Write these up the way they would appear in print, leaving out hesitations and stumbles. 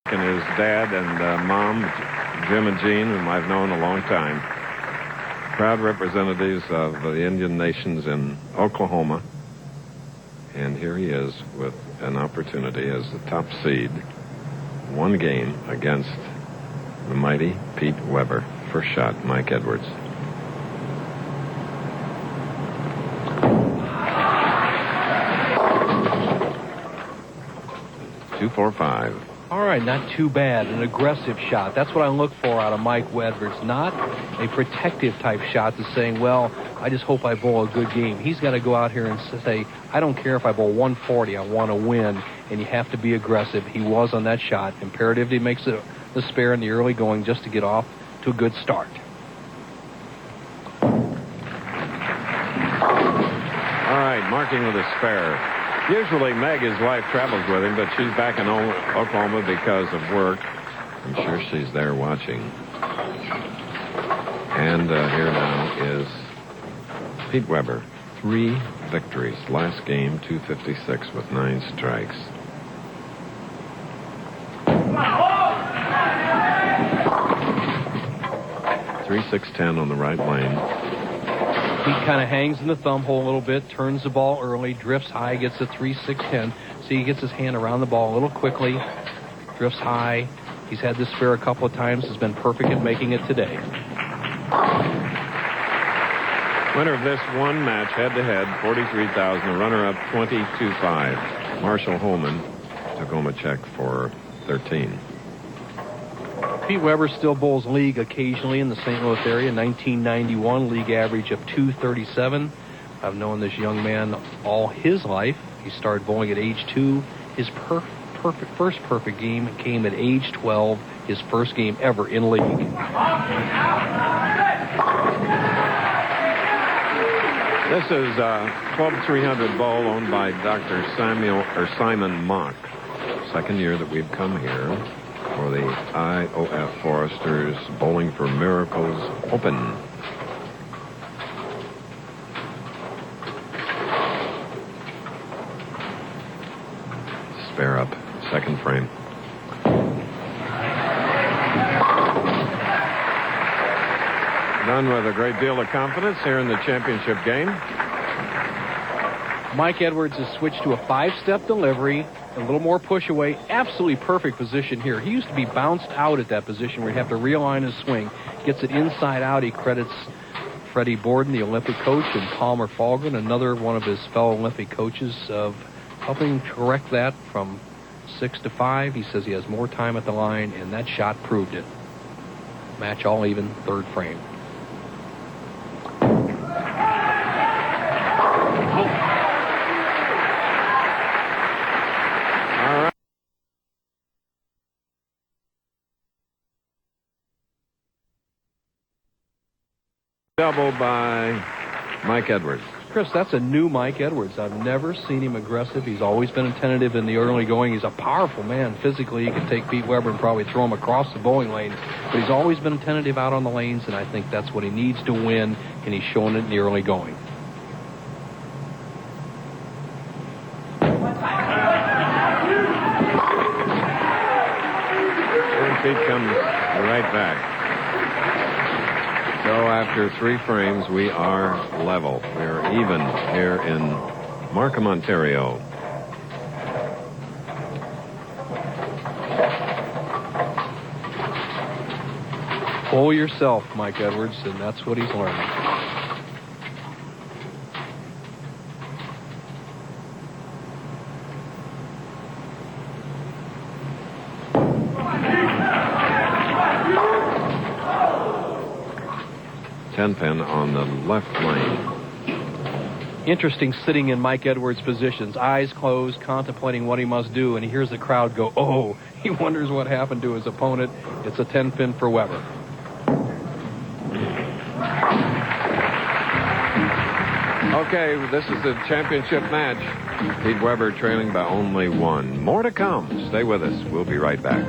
And his dad and mom, Jim and Jean, whom I've known a long time. Proud representatives of the Indian nations in Oklahoma. And here he is with an opportunity as the top seed. One game against the mighty Pete Weber. First shot, Mike Edwards. Two, 4, 5. All right, not too bad. An aggressive shot. That's what I look for out of Mike Edwards. Not a protective type shot that's saying, well, I just hope I bowl a good game. He's got to go out here and say, I don't care if I bowl 140, I want to win, and you have to be aggressive. He was on that shot. Imperative he makes the spare in the early going just to get off to a good start. All right, marking with a spare. Usually Meg, his wife, travels with him, but she's back in Oklahoma because of work. I'm sure she's there watching. And here now is Pete Weber. 3 victories. Last game, 256 with 9 strikes. Three, 6, 10 on the right lane. He kind of hangs in the thumb hole a little bit, turns the ball early, drifts high, gets a 3, 6, 10. See, he gets his hand around the ball a little quickly, drifts high. He's had this spare a couple of times, has been perfect at making it today. Winner of this one match, head-to-head, $43,000. The runner-up, $22,500. Marshall Holman took home a check for $13,000. Pete Weber still bowls league occasionally in the St. Louis area. 1991, league average of 237. I've known this young man all his life. He started bowling at age 2. His first perfect game came at age 12, his first game ever in league. This is Club 300 bowl owned by Dr. Simon Mock. Second year that we've come here for the IOF Foresters Bowling for Miracles Open. Spare up, second frame. Done with a great deal of confidence here in the championship game. Mike Edwards has switched to a 5-step delivery, a little more push away. Absolutely perfect position here. He used to be bounced out at that position where he'd have to realign his swing. Gets it inside out. He credits Freddie Borden, the Olympic coach, and Palmer Falgren, another one of his fellow Olympic coaches, of helping correct that from 6 to 5. He says he has more time at the line, and that shot proved it. Match all even, third frame. Double by Mike Edwards. Chris, that's a new Mike Edwards. I've never seen him aggressive. He's always been tentative in the early going. He's a powerful man. Physically, he could take Pete Weber and probably throw him across the bowling lane. But he's always been tentative out on the lanes, and I think that's what he needs to win, and he's showing it in the early going. And Pete comes right back. So after 3 frames, we are level. We're even here in Markham, Ontario. Pull yourself, Mike Edwards, and that's what he's learning. Pin on the left lane. Interesting sitting in Mike Edwards' positions, eyes closed, contemplating what he must do, and he hears the crowd go, oh, he wonders what happened to his opponent. It's a 10-pin for Weber. Okay, this is the championship match. Pete Weber trailing by only 1. More to come. Stay with us. We'll be right back.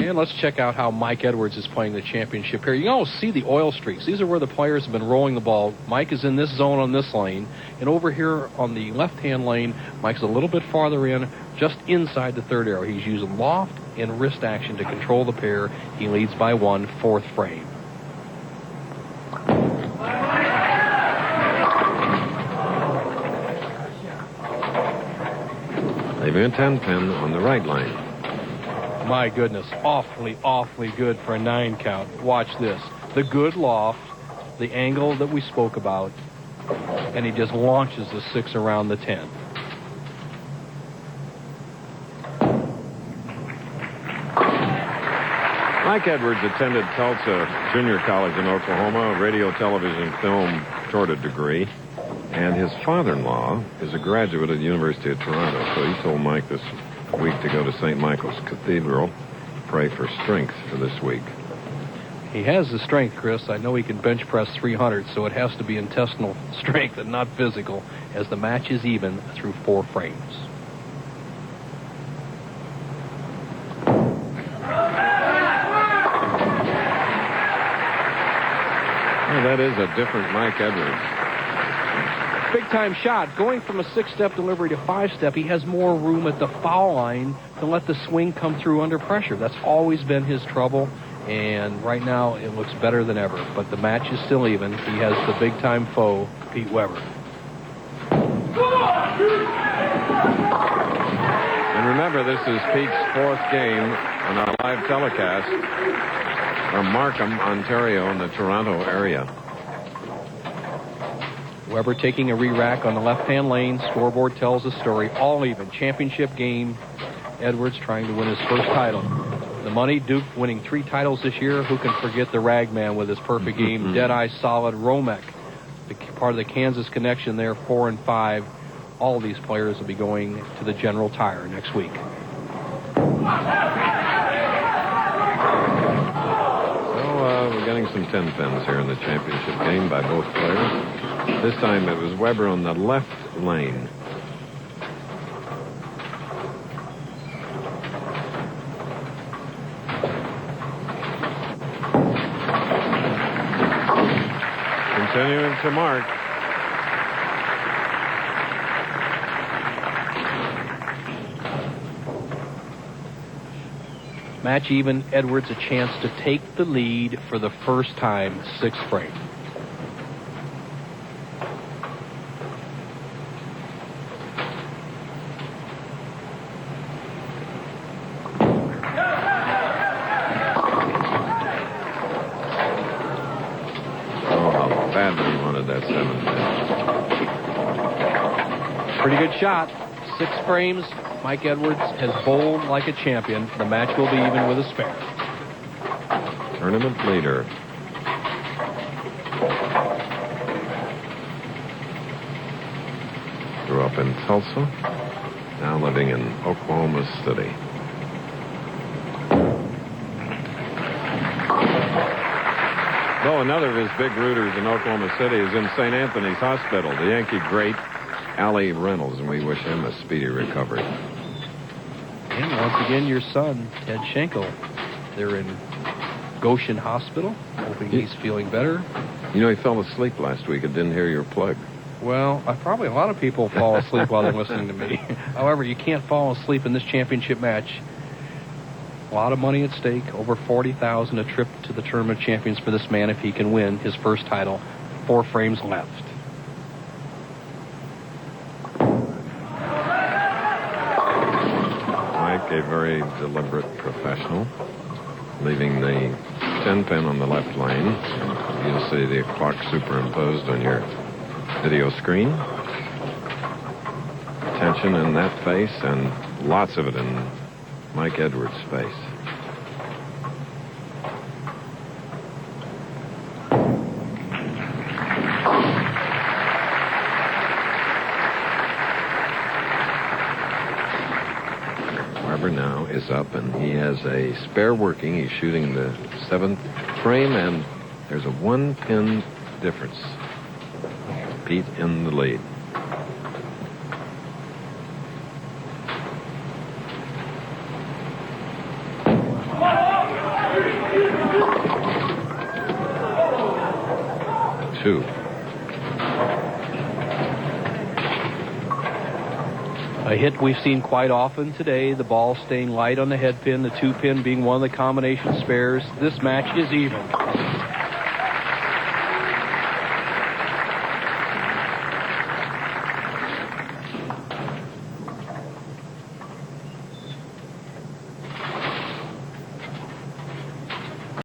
And let's check out how Mike Edwards is playing the championship here. You can almost see the oil streaks. These are where the players have been rolling the ball. Mike is in this zone on this lane. And over here on the left-hand lane, Mike's a little bit farther in, just inside the third arrow. He's using loft and wrist action to control the pair. He leads by 1, fourth frame. Leaving a 10-pin on the right lane. My goodness, awfully, awfully good for a 9 count. Watch this. The good loft, the angle that we spoke about, and he just launches the 6 around the 10. Mike Edwards attended Tulsa Junior College in Oklahoma, a radio, television, film sort of degree. And his father-in-law is a graduate at the University of Toronto. So he told Mike this week to go to St. Michael's Cathedral, pray for strength for this week. He has the strength, Chris. I know he can bench press 300, so it has to be intestinal strength and not physical, as the match is even through 4 frames. Well, that is a different Mike Edwards. Big-time shot. Going from a 6-step delivery to 5-step, he has more room at the foul line to let the swing come through under pressure. That's always been his trouble, and right now it looks better than ever. But the match is still even. He has the big-time foe, Pete Weber. And remember, this is Pete's 4th game on our live telecast from Markham, Ontario, in the Toronto area. Weber taking a re-rack on the left-hand lane. Scoreboard tells the story. All even. Championship game. Edwards trying to win his first title. The money, Duke winning 3 titles this year. Who can forget the Ragman with his perfect game? Deadeye solid. Romek, part of the Kansas connection there, 4 and 5. All of these players will be going to the General Tire next week. So we're getting some 10 pins here in the championship game by both players. This time it was Weber on the left lane. Continuing to mark. Match even. Edwards a chance to take the lead for the first time, 6th frame. That 7 pin. Pretty good shot. 6 frames. Mike Edwards has bowled like a champion. The match will be even with a spare. Tournament leader. Grew up in Tulsa, now living in Oklahoma City. Though another of his big rooters in Oklahoma City is in St. Anthony's Hospital, the Yankee great Allie Reynolds, and we wish him a speedy recovery. And once again, your son, Ted Schenkel. They're in Goshen Hospital, hoping he's feeling better. You know, he fell asleep last week and didn't hear your plug. Well, probably a lot of people fall asleep while they're listening to me. However, you can't fall asleep in this championship match. A lot of money at stake, over $40,000 a trip to the Tournament of Champions for this man if he can win his first title. 4 frames left. Mike, a very deliberate professional, leaving the 10 pin on the left lane. You'll see the clock superimposed on your video screen. Tension in that face, and lots of it in Mike Edwards' face. Weber now is up, and he has a spare working. He's shooting the 7th frame, and there's a 1-pin difference. Pete in the lead. A hit we've seen quite often today, the ball staying light on the head pin, the 2 pin being one of the combination spares. This match is even.